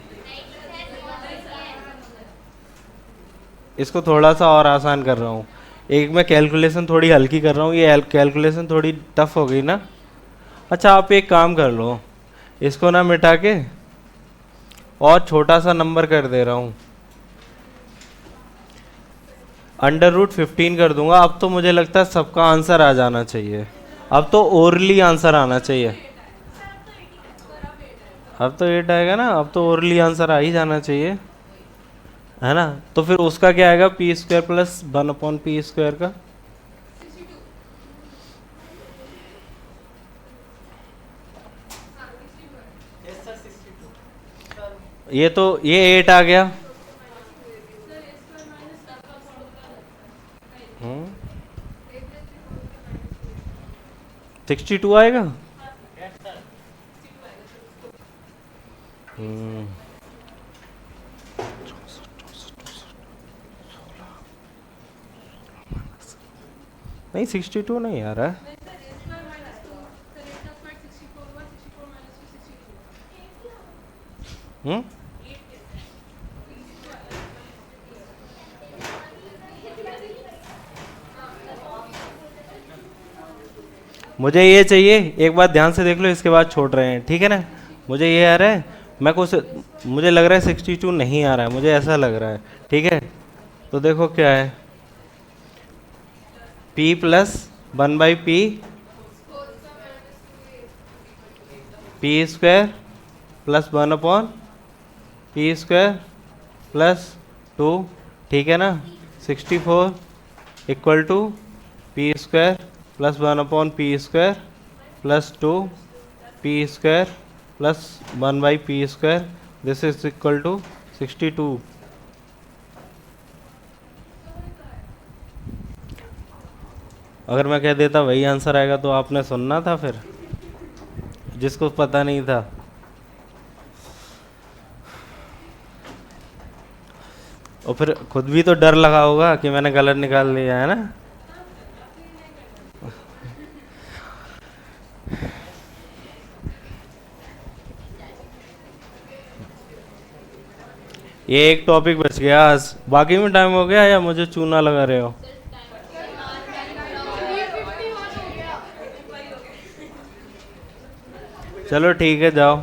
इसको थोड़ा सा और आसान कर रहा हूँ। एक मैं कैलकुलेशन थोड़ी हल्की कर रहा हूँ, ये कैलकुलेशन थोड़ी टफ हो गई ना। अच्छा आप एक काम कर लो, इसको ना मिटा के और छोटा सा नंबर कर दे रहा हूँ, √15 कर दूंगा। अब तो मुझे लगता है सबका आंसर आ जाना चाहिए। अब तो ओरली आंसर आना चाहिए। अब तो 8 आएगा ना, अब तो ओरली आंसर आ ही जाना चाहिए, है ना? तो फिर उसका क्या आएगा, p² + 1/p² का। ये 8 आ गया। 62 आएगा। नहीं 62 नहीं आ रहा है। हम्म? मुझे ये चाहिए, एक बात ध्यान से देख लो, इसके बाद छोड़ रहे हैं। ठीक है ना? मुझे ये आ रहा है, मुझे लग रहा है 62 नहीं आ रहा है, मुझे ऐसा लग रहा है। ठीक है? तो देखो क्या है, p + 1/p p² + 1/p² +2। ठीक है ना? 64 equal to p² + 1/p² +2 p² + 1/p²। This is equal to 62। अगर मैं कह देता वही आंसर आएगा तो आपने सुनना था फिर, जिसको पता नहीं था। और फिर खुद भी तो डर लगा होगा कि मैंने गलत निकाल लिया है ना। ये एक टॉपिक बच गया आज, बाकी में टाइम हो गया या मुझे चूना लगा रहे हो? चलो ठीक है, जाओ।